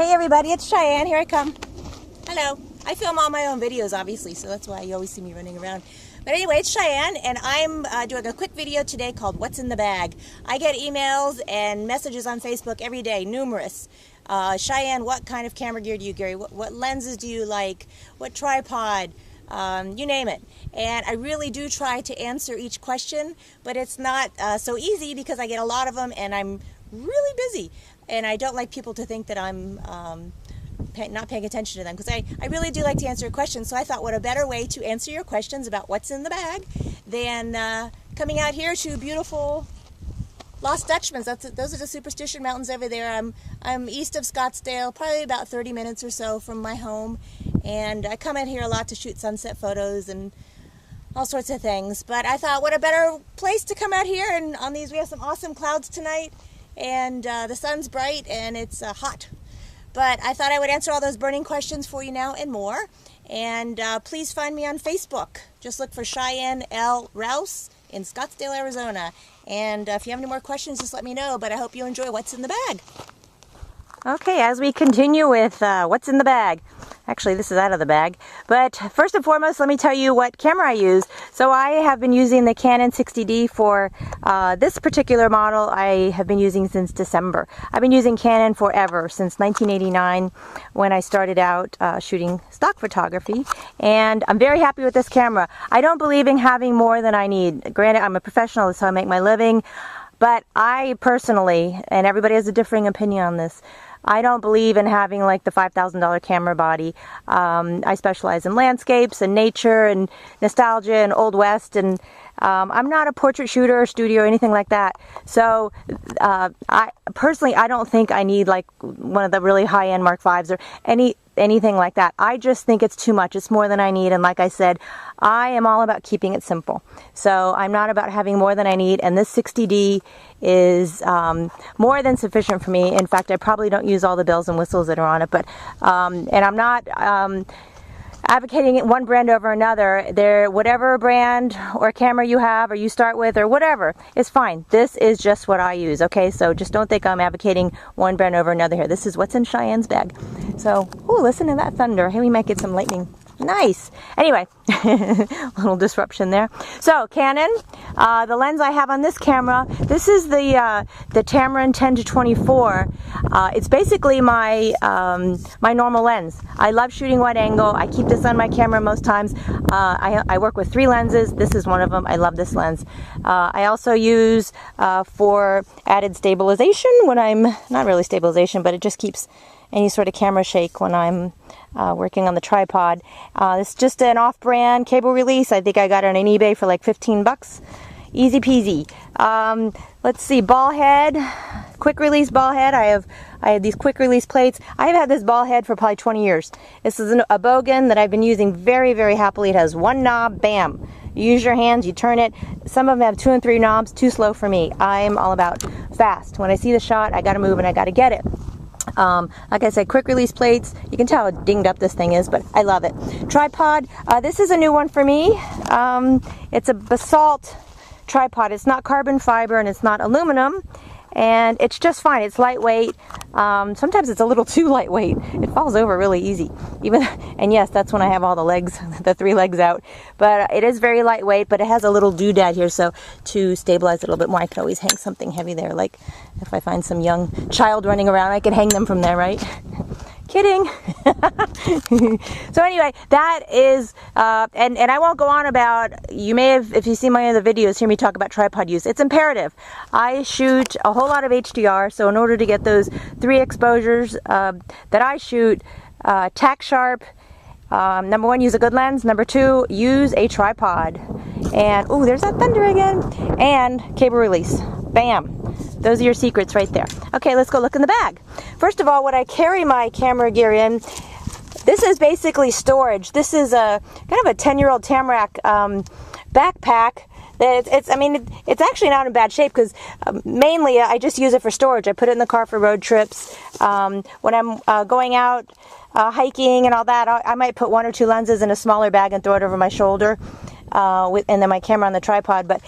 Hey everybody, it's Cheyenne. Here I come. Hello. I film all my own videos, obviously, so that's why you always see me running around. But anyway, it's Cheyenne, and I'm doing a quick video today called What's in the Bag. I get emails and messages on Facebook every day, numerous. Cheyenne, what kind of camera gear do you carry? What lenses do you like? What tripod? You name it. And I really do try to answer each question, but it's not so easy because I get a lot of them and I'm really busy. And I don't like people to think that I'm not paying attention to them, because I really do like to answer questions. So I thought, what a better way to answer your questions about what's in the bag than coming out here to beautiful Lost Dutchman's. Those are the Superstition Mountains over there. I'm east of Scottsdale, probably about 30 minutes or so from my home. And I come in here a lot to shoot sunset photos and all sorts of things. But I thought, what a better place to come out here. And on these, we have some awesome clouds tonight. And the sun's bright and it's hot. But I thought I would answer all those burning questions for you now and more. And please find me on Facebook. Just look for Cheyenne L. Rouse in Scottsdale, Arizona. And if you have any more questions, just let me know. But I hope you enjoy what's in the bag. Okay, as we continue with what's in the bag. Actually, this is out of the bag. But first and foremost, let me tell you what camera I use. So I have been using the Canon 60D for this particular model. I have been using since December. I've been using Canon forever, since 1989 when I started out shooting stock photography. And I'm very happy with this camera. I don't believe in having more than I need. Granted, I'm a professional, that's how I make my living. But I personally, and everybody has a differing opinion on this, I don't believe in having like the $5,000 camera body. I specialize in landscapes and nature and nostalgia and Old West, and I'm not a portrait shooter or studio or anything like that. So I personally, I don't think I need like one of the really high-end Mark V's or anything like that. I just think it's too much. It's more than I need, and like I said, I am all about keeping it simple. So I'm not about having more than I need, and this 60D is more than sufficient for me. In fact, I probably don't use all the bells and whistles that are on it, but and I'm not advocating one brand over another. Whatever brand or camera you have or you start with or whatever is fine. This is just what I use, okay? So just don't think I'm advocating one brand over another here. This is what's in Cheyenne's bag. So, ooh, listen to that thunder. Hey, we might get some lightning. Nice. Anyway, little disruption there. So Canon, the lens I have on this camera, this is the Tamron 10-24. It's basically my my normal lens. I love shooting wide angle. I keep this on my camera most times. I work with 3 lenses. This is one of them. I love this lens. I also use for added stabilization when I'm, not really stabilization, but it just keeps any sort of camera shake when I'm working on the tripod. It's just an off-brand cable release. I think I got it on eBay for like 15 bucks. Easy peasy. Let's see, ball head, quick release ball head. I have these quick release plates. I've had this ball head for probably 20 years. This is a Bogan that I've been using very, very happily. It has one knob, bam. You use your hands, you turn it. Some of them have 2 and 3 knobs, too slow for me. I'm all about fast. When I see the shot, I gotta move and I gotta get it. Like I said, quick release plates. You can tell how dinged up this thing is, but I love it. Tripod. This is a new one for me. It's a basalt tripod. It's not carbon fiber and it's not aluminum, and it's just fine. It's lightweight. Sometimes it's a little too lightweight. It falls over really easy. And yes, that's when I have all the legs, the 3 legs out. But it is very lightweight, but it has a little doodad here, so to stabilize it a little bit more, I can always hang something heavy there. Like if I find some young child running around, I can hang them from there, right? Kidding. So anyway, that is, and I won't go on about, you may have, if you see my other videos, hear me talk about tripod use. It's imperative. I shoot a whole lot of HDR, so in order to get those 3 exposures that I shoot, tack sharp, number 1, use a good lens. Number 2, use a tripod. And, oh, there's that thunder again. And cable release. Bam. Those are your secrets right there. Okay, let's go look in the bag. First of all, what I carry my camera gear in, this is basically storage. This is a kind of a 10-year-old Tamrac backpack. It's actually not in bad shape because mainly I just use it for storage. I put it in the car for road trips. When I'm going out hiking and all that, I might put 1 or 2 lenses in a smaller bag and throw it over my shoulder. And then my camera on the tripod. But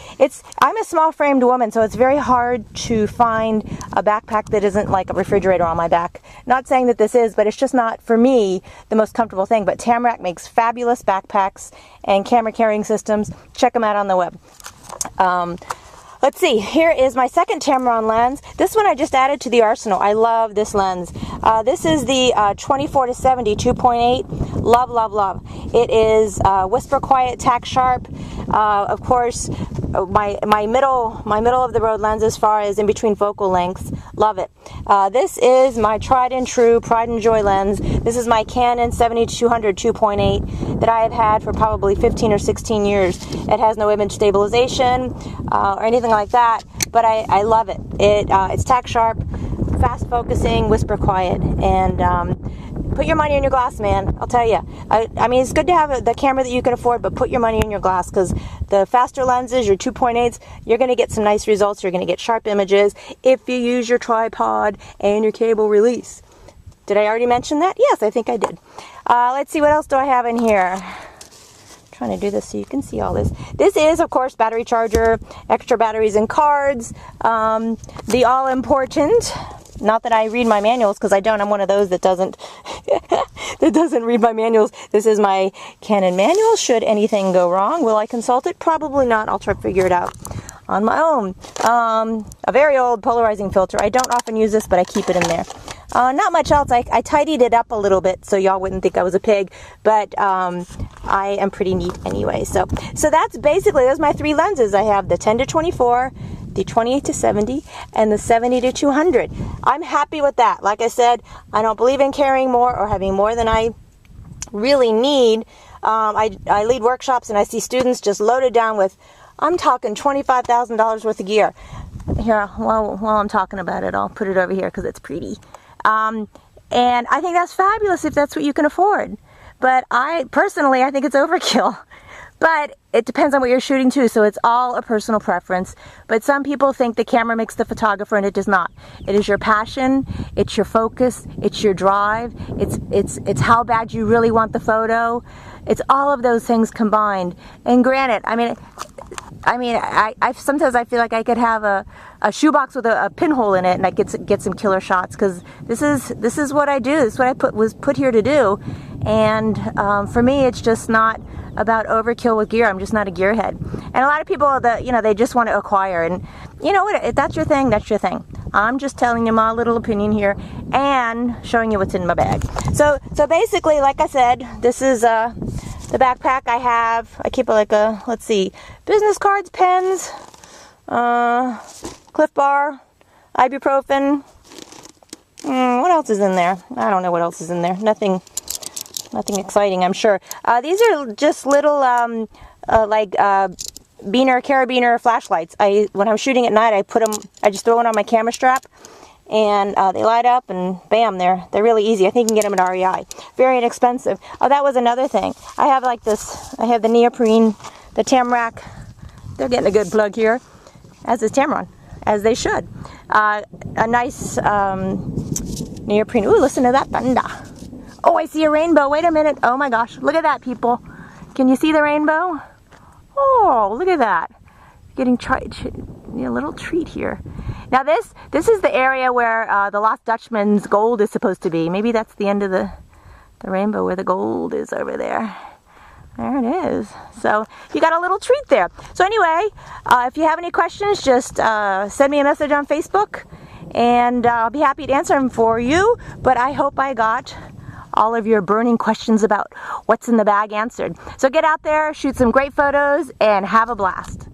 I'm a small framed woman, so it's very hard to find a backpack that isn't like a refrigerator on my back Not saying that this is, but it's just not, for me, the most comfortable thing. But Tamarack makes fabulous backpacks and camera carrying systems. Check them out on the web. Let's see, here is my second Tamron lens. This one I just added to the arsenal. I love this lens. This is the 24-70 2.8. Love, love, love. It is whisper quiet, tack sharp. Of course, my middle of the road lens as far as in between focal lengths. Love it. This is my tried and true pride and joy lens. This is my Canon 70-200 2.8 that I have had for probably 15 or 16 years. It has no image stabilization or anything like that, but I love it. It's tack sharp, fast focusing, whisper quiet, and put your money in your glass, man. I'll tell you. I mean, it's good to have the camera that you can afford, but put your money in your glass, because the faster lenses, your 2.8s, you're going to get some nice results. You're going to get sharp images if you use your tripod and your cable release. Did I already mention that? Yes, I think I did. Let's see, what else do I have in here? Trying to do this so you can see all this. This is, of course, battery charger, extra batteries and cards, the all-important, not that I read my manuals, because I don't, I'm one of those that doesn't that doesn't read my manuals. This is my Canon manual. Should anything go wrong, will I consult it? Probably not. I'll try to figure it out on my own. A very old polarizing filter. I don't often use this, but I keep it in there. Not much else. I tidied it up a little bit so y'all wouldn't think I was a pig, but I am pretty neat anyway. So that's basically, those are my three lenses. I have the 10-24, the 28-70, and the 70-200. I'm happy with that. Like I said, I don't believe in carrying more or having more than I really need. I lead workshops and I see students just loaded down with, I'm talking $25,000 worth of gear. Here, while I'm talking about it, I'll put it over here because it's pretty. And I think that's fabulous if that's what you can afford. But personally, I think it's overkill. But it depends on what you're shooting too, so it's all a personal preference. But some people think the camera makes the photographer, and it does not. It is your passion, it's your focus, it's your drive, it's how bad you really want the photo. It's all of those things combined. And granted, I sometimes I feel like I could have a shoebox with a pinhole in it, and I get some killer shots, because this is what I do. This is what I was put here to do. And for me, it's just not about overkill with gear. I'm just not a gearhead. And a lot of people that, they just want to acquire, and you know what, if that's your thing, that's your thing. I'm just telling you my little opinion here and showing you what's in my bag. So basically, like I said, this is the backpack I have. I keep like let's see, business cards, pens, Cliff Bar, ibuprofen. What else is in there? I don't know what else is in there. Nothing exciting, I'm sure. These are just little carabiner flashlights. When I'm shooting at night, I just throw one on my camera strap, and they light up, and bam, they're really easy. I think you can get them at REI. Very inexpensive. Oh, that was another thing. I have like this. I have the neoprene, the Tamarack. They're getting a good plug here, as is Tamron, as they should. A nice neoprene. Ooh, listen to that thunder. Oh, I see a rainbow. Wait a minute. Oh my gosh. Look at that, people. Can you see the rainbow? Oh, look at that. Getting a little treat here. Now this is the area where the Lost Dutchman's gold is supposed to be. Maybe that's the end of the rainbow where the gold is over there. There it is. So you got a little treat there. So anyway, if you have any questions, just send me a message on Facebook, and I'll be happy to answer them for you. But I hope I got all of your burning questions about what's in the bag answered. So get out there, shoot some great photos, and have a blast.